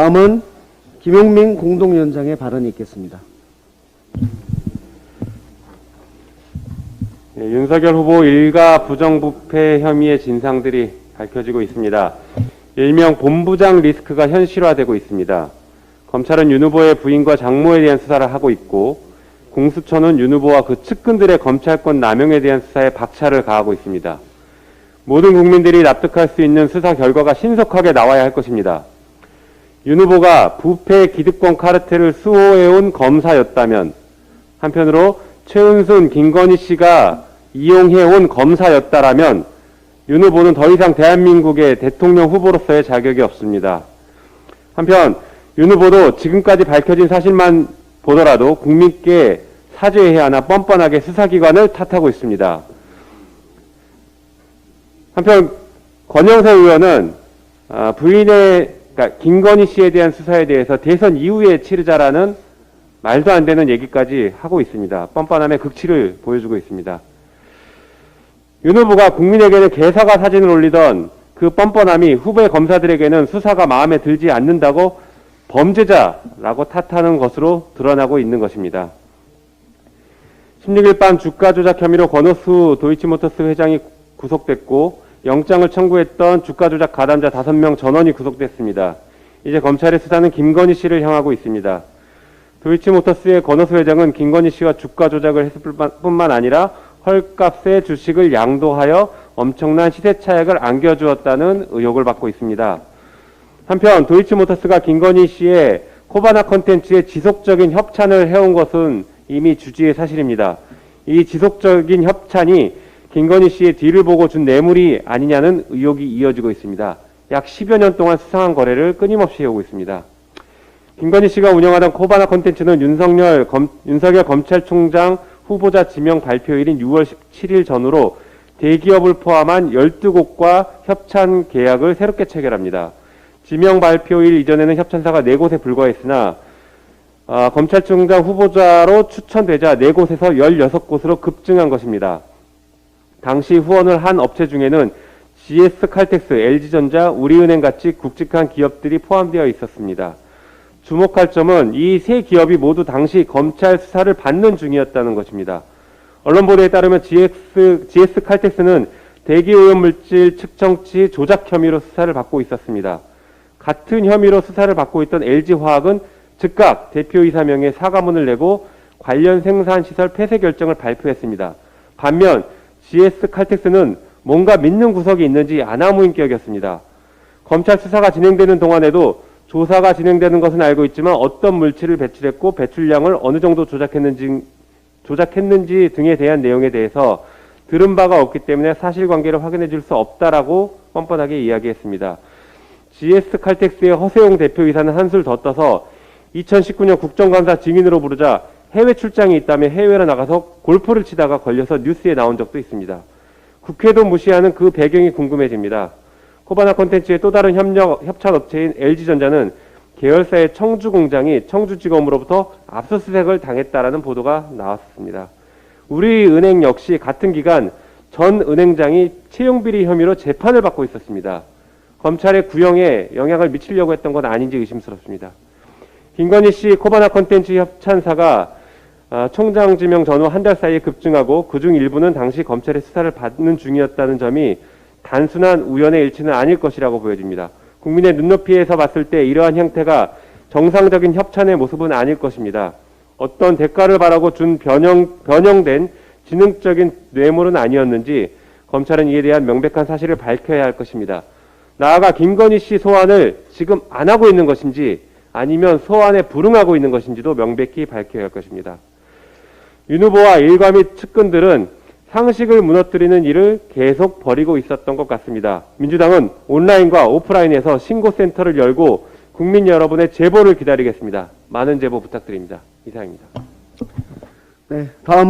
다음은 김용민 공동위원장의 발언이 있겠습니다. 네, 윤석열 후보 일가 부정부패 혐의의 진상들이 밝혀지고 있습니다. 일명 본부장 리스크가 현실화되고 있습니다. 검찰은 윤 후보의 부인과 장모에 대한 수사를 하고 있고, 공수처는 윤 후보와 그 측근들의 검찰권 남용에 대한 수사에 박차를 가하고 있습니다. 모든 국민들이 납득할 수 있는 수사 결과가 신속하게 나와야 할 것입니다. 윤 후보가 부패 기득권 카르텔을 수호해온 검사였다면, 한편으로 최은순, 김건희 씨가 이용해온 검사였다라면 윤 후보는 더 이상 대한민국의 대통령 후보로서의 자격이 없습니다. 한편 윤 후보도 지금까지 밝혀진 사실만 보더라도 국민께 사죄해야 하나 뻔뻔하게 수사기관을 탓하고 있습니다. 한편 권영세 의원은 부인의 그러니까 김건희 씨에 대한 수사에 대해서 대선 이후에 치르자라는 말도 안 되는 얘기까지 하고 있습니다. 뻔뻔함의 극치를 보여주고 있습니다. 윤 후보가 국민에게는 개사과 사진을 올리던 그 뻔뻔함이 후배 검사들에게는 수사가 마음에 들지 않는다고 범죄자라고 탓하는 것으로 드러나고 있는 것입니다. 16일 밤 주가 조작 혐의로 권오수 도이치모터스 회장이 구속됐고 영장을 청구했던 주가 조작 가담자 5명 전원이 구속됐습니다. 이제 검찰의 수사는 김건희 씨를 향하고 있습니다. 도이치모터스의 권오수 회장은 김건희 씨와 주가 조작을 했을 뿐만 아니라 헐값의 주식을 양도하여 엄청난 시세 차익을 안겨주었다는 의혹을 받고 있습니다. 한편 도이치모터스가 김건희 씨의 코바나 컨텐츠에 지속적인 협찬을 해온 것은 이미 주지의 사실입니다. 이 지속적인 협찬이 김건희 씨의 뒤를 보고 준 뇌물이 아니냐는 의혹이 이어지고 있습니다. 약 10여 년 동안 수상한 거래를 끊임없이 해오고 있습니다. 김건희 씨가 운영하던 코바나 컨텐츠는 윤석열 검찰총장 후보자 지명 발표일인 6월 17일 전후로 대기업을 포함한 12곳과 협찬 계약을 새롭게 체결합니다. 지명 발표일 이전에는 협찬사가 4곳에 불과했으나 검찰총장 후보자로 추천되자 4곳에서 16곳으로 급증한 것입니다. 당시 후원을 한 업체 중에는 GS칼텍스, LG전자, 우리은행 같이 굵직한 기업들이 포함되어 있었습니다. 주목할 점은 이 세 기업이 모두 당시 검찰 수사를 받는 중이었다는 것입니다. 언론 보도에 따르면 GS칼텍스는 대기오염물질 측정치 조작 혐의로 수사를 받고 있었습니다. 같은 혐의로 수사를 받고 있던 LG화학은 즉각 대표이사 명의 사과문을 내고 관련 생산시설 폐쇄 결정을 발표했습니다. 반면 GS칼텍스는 뭔가 믿는 구석이 있는지 아나무인격이었습니다. 검찰 수사가 진행되는 동안에도 조사가 진행되는 것은 알고 있지만 어떤 물질을 배출했고 배출량을 어느 정도 조작했는지 등에 대한 내용에 대해서 들은 바가 없기 때문에 사실관계를 확인해 줄 수 없다라고 뻔뻔하게 이야기했습니다. GS칼텍스의 허세용 대표이사는 한술 더 떠서 2019년 국정감사 증인으로 부르자 해외 출장이 있다며 해외로 나가서 골프를 치다가 걸려서 뉴스에 나온 적도 있습니다. 국회도 무시하는 그 배경이 궁금해집니다. 코바나 콘텐츠의 또 다른 협찬업체인 LG전자는 계열사의 청주공장이 청주지검으로부터 압수수색을 당했다라는 보도가 나왔습니다. 우리은행 역시 같은 기간 전 은행장이 채용비리 혐의로 재판을 받고 있었습니다. 검찰의 구형에 영향을 미치려고 했던 건 아닌지 의심스럽습니다. 김건희 씨 코바나 콘텐츠 협찬사가 총장 지명 전후 한 달 사이에 급증하고 그중 일부는 당시 검찰의 수사를 받는 중이었다는 점이 단순한 우연의 일치는 아닐 것이라고 보여집니다. 국민의 눈높이에서 봤을 때 이러한 형태가 정상적인 협찬의 모습은 아닐 것입니다. 어떤 대가를 바라고 준 변형된 지능적인 뇌물은 아니었는지 검찰은 이에 대한 명백한 사실을 밝혀야 할 것입니다. 나아가 김건희 씨 소환을 지금 안 하고 있는 것인지 아니면 소환에 불응하고 있는 것인지도 명백히 밝혀야 할 것입니다. 윤 후보와 일가 및 측근들은 상식을 무너뜨리는 일을 계속 벌이고 있었던 것 같습니다. 민주당은 온라인과 오프라인에서 신고센터를 열고 국민 여러분의 제보를 기다리겠습니다. 많은 제보 부탁드립니다. 이상입니다. 네, 다음은